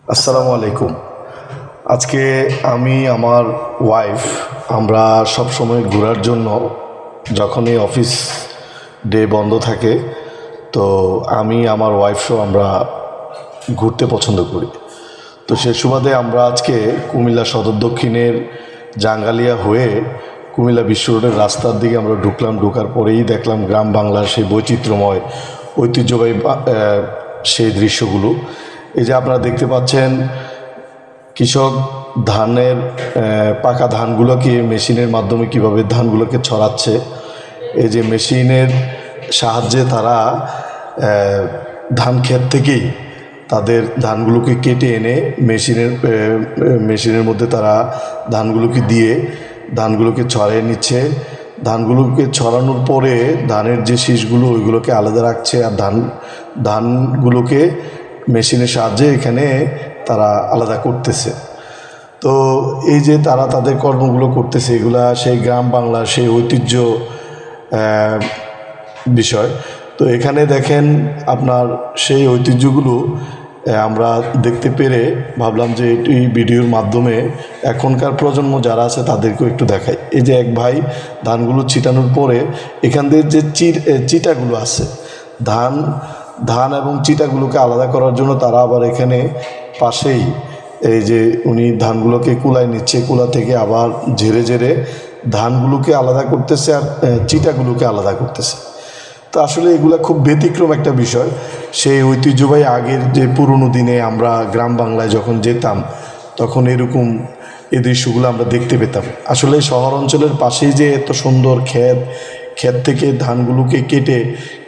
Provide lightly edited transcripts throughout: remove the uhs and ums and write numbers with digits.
আসসালামু আলাইকুম। আজকে আমি আমার ওয়াইফ আমরা সব সময় ঘোরার জন্য যখনই অফিস ডে বন্ধ থাকে তো আমি আমার ওয়াইফ সহ আমরা ঘুরতে পছন্দ করি। তো সে সুবাদে আমরা আজকে কুমিল্লা সদর দক্ষিণের জাঙ্গালিয়া হয়ে কুমিল্লা বিশ্ব রোডের রাস্তার দিকে আমরা ঢুকলাম। ঢোকার পরেই দেখলাম গ্রাম বাংলার সেই বৈচিত্র্যময় ঐতিহ্যবাহী সেই দৃশ্যগুলো। এই যে আপনারা দেখতে পাচ্ছেন কৃষক ধানের পাকা ধানগুলোকে মেশিনের মাধ্যমে কিভাবে ধানগুলোকে ছড়াচ্ছে। এই যে মেশিনের সাহায্যে তারা ধান ক্ষেত থেকেই তাদের ধানগুলোকে কেটে এনে মেশিনের মধ্যে তারা ধানগুলোকে দিয়ে ধানগুলোকে ছড়িয়ে নিচ্ছে। ধানগুলোকে ছড়ানোর পরে ধানের যে শীষগুলো ওইগুলোকে আলাদা রাখছে, আর ধানগুলোকে মেশিনের সাহায্যে এখানে তারা আলাদা করতেছে। তো এই যে তারা তাদের কর্মগুলো করতেছে, এগুলা সেই গ্রাম বাংলার সেই ঐতিহ্য বিষয়। তো এখানে দেখেন আপনার সেই ঐতিহ্যগুলো আমরা দেখতে পেরে ভাবলাম যে এই ভিডিওর মাধ্যমে এখনকার প্রজন্ম যারা আছে তাদেরকেও একটু দেখাই। এই যে এক ভাই ধানগুলো ছিটানোর পরে এখান থেকে যে চিটাগুলো আছে ধান এবং চিটাগুলোকে আলাদা করার জন্য তারা আবার এখানে পাশেই এই যে উনি ধানগুলোকে কুলায় নিচ্ছে, কুলা থেকে আবার ঝেড়ে ধানগুলোকে আলাদা করতেছে আর চিটাগুলোকে আলাদা করতেছে। তো আসলে এগুলো খুব ব্যতিক্রম একটা বিষয়। সেই ঐতিহ্যবাহী আগের যে পুরনো দিনে আমরা গ্রাম বাংলায় যখন যেতাম তখন এরকম এই দৃশ্যগুলো আমরা দেখতে পেতাম। আসলে শহর অঞ্চলের পাশেই যে এত সুন্দর ক্ষেত থেকে ধানগুলোকে কেটে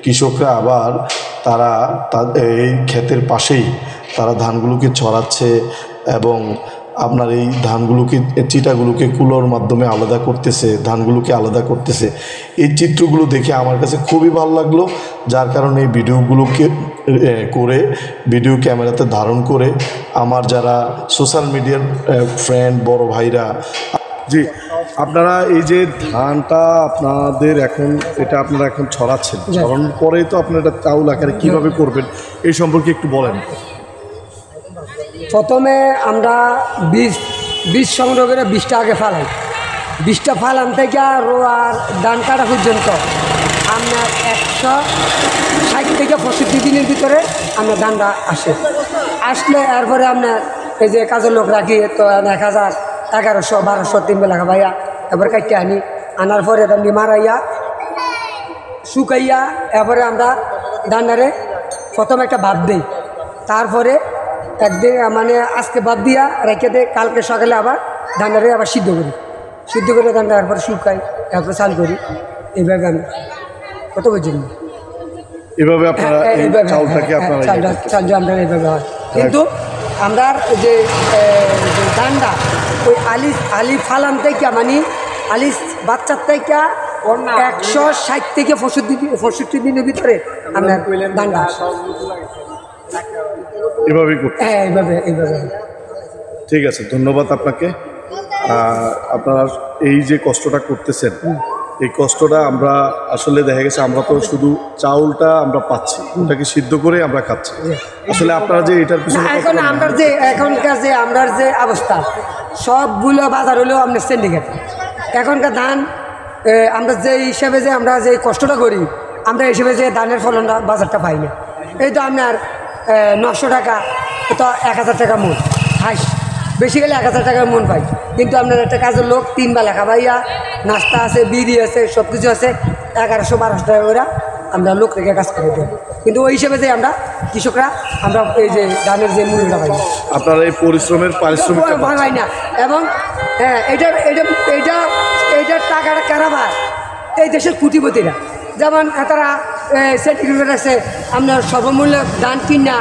কৃষকরা আবার তারা এই ক্ষেতের পাশেই তারা ধানগুলোকে ছড়াচ্ছে এবং আপনার এই ধানগুলোকে চিটাগুলোকে কুলোর মাধ্যমে আলাদা করতেছে, ধানগুলোকে আলাদা করতেছে। এই চিত্রগুলো দেখে আমার কাছে খুবই ভালো লাগলো, যার কারণে এই ভিডিওগুলোকে করে ভিডিও ক্যামেরাতে ধারণ করে আমার যারা সোশ্যাল মিডিয়ার ফ্রেন্ড বড় ভাইরা, জি আপনারা এই যে ধানটা আপনাদের এটা আপনারা এখন ছড়াচ্ছেন, ছড়ানোর পরেই তো আপনারা এটা চাউল আকারে কীভাবে করবেন এই সম্পর্কে একটু বলেন। প্রথমে আমরা বীজ সংগ্রহ করে বীজটা আগে ফালাই, বীজটা ফালান থেকে রোয়ার ধান কাটা পর্যন্ত আপনার 160 থেকে 65 দিনের ভিতরে আপনার ধানটা আসলে এরপরে আপনার এই যে কাজের লোক রাখি তো 1000 1100 1200 3 বেলা ভাইয়া এবার কাটতে আনার পরে ধানটি মারাইয়া শুকাইয়া এরপরে আমরা ধানটারে প্রথমে একটা ভাত দিই, তারপরে একদিন মানে আজকে ভাত দিয়া রেখে দেয়, কালকে সকালে আবার ধানটারে আবার সিদ্ধ করে ধানটা এরপরে শুকাই, এরপরে চাল করি। এইভাবে আমরা কত পর্যন্ত এভাবে আপনারা চালটাকে আপনারা চাল আমরা এইভাবে হয়। কিন্তু আমরা যে ধানটা ওই আলি ফালান থেকে মানে আলি বাচ্চার থেকে 160 থেকে 65 দিনের ভিতরে আমরা ধানটা এভাবেই করতে। হ্যাঁ এইভাবে। ঠিক আছে, ধন্যবাদ আপনাকে। আপনারা এই যে কষ্টটা করতেছেন এই কষ্টটা আমরা আসলে দেখা গেছে আমরা তো শুধু চাউলটা আমরা পাচ্ছি, ওটাকে সিদ্ধ করে আমরা খাচ্ছি। আসলে আপনারা যে এটার পিছনে এখনকার যে আমরা যে অবস্থা সবগুলো বাজার হলেও আপনার সিন্ডিকেট। এখনকার ধান আমরা যে হিসাবে যে আমরা যে কষ্টটা করি আমরা হিসেবে যে ধানের ফলনটা বাজারটা পাই না। এই তো আপনার 900 টাকা তো 1000 টাকা মন, হাইস বেশি গেলে 1000 টাকার মন পাই। কিন্তু আপনার একটা কাজের লোক 3 বেলা খাবাইয়া নাস্তা আছে, বিড়ি আছে, সব কিছু আছে, 1100-1200 টাকা করে আমরা লোক রেখে কাজ করে দিই। কিন্তু ওই হিসেবে যে আমরা কৃষকরা আমরা এই যে ধানের যে মূল্যটা পাই, আপনারা এই পরিশ্রমের পারিশ্রমিক পাই না। এবং হ্যাঁ এইটার টাকাটা কারা পায়? এই দেশের কুটিপতিরা। যেমন তারা সার্টিফিকেট আছে আপনার সর্বমূল্যে ধান কিনা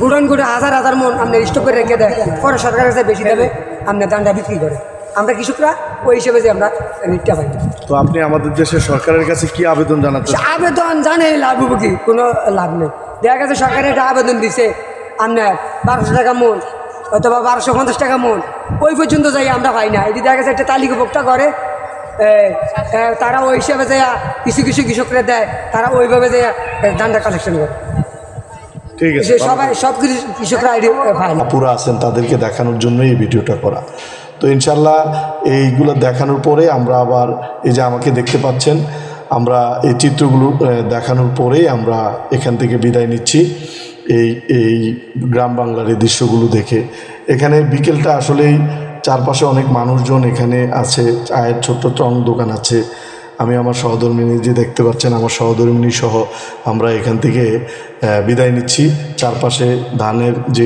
গুড়ন করে 1000 মন আপনার স্টক করে রেখে দেয়, পরে সরকারের কাছে বেশি দেবে আপনার ধানটা বিক্রি করে। আমরা কৃষকরা ওই হিসেবে যে আমরা রেটটা পাই। তো আপনি আমাদের দেশের সরকারের কাছে কি আবেদন জানাচ্ছেন? আবেদন জানে লাভ হবে কি? কোনো লাভ নেই। দেখা গেছে সরকারের একটা আবেদন দিছে আপনার 1200 টাকা মন অথবা 1250 টাকা মন, ওই পর্যন্ত যাই আমরা পাই না। এটি দেখা গেছে একটা তালিকাভুক্ত করে তারা ওই হিসাবে যে কিছু কৃষকরা দেয়, তারা ওইভাবে যে ধানটা কালেকশন করে। ঠিক আছে, সবাই সব কৃষকরা আইডিয়া পায় না। আপুরা আছেন তাদেরকে দেখানোর জন্যই এই ভিডিওটা করা। তো ইনশাল্লাহ এইগুলো দেখানোর পরে আমরা আবার এই যে আমাকে দেখতে পাচ্ছেন, আমরা এই চিত্রগুলো দেখানোর পরেই আমরা এখান থেকে বিদায় নিচ্ছি এই গ্রাম বাংলার এই দৃশ্যগুলো দেখে। এখানে বিকেলটা আসলেই চারপাশে অনেক মানুষজন এখানে আছে, চায়ের ছোট্ট টং দোকান আছে। আমি আমার সহধর্মিনী যে দেখতে পাচ্ছেন, আমার সহধর্মিনী সহ আমরা এখান থেকে বিদায় নিচ্ছি। চারপাশে ধানের যে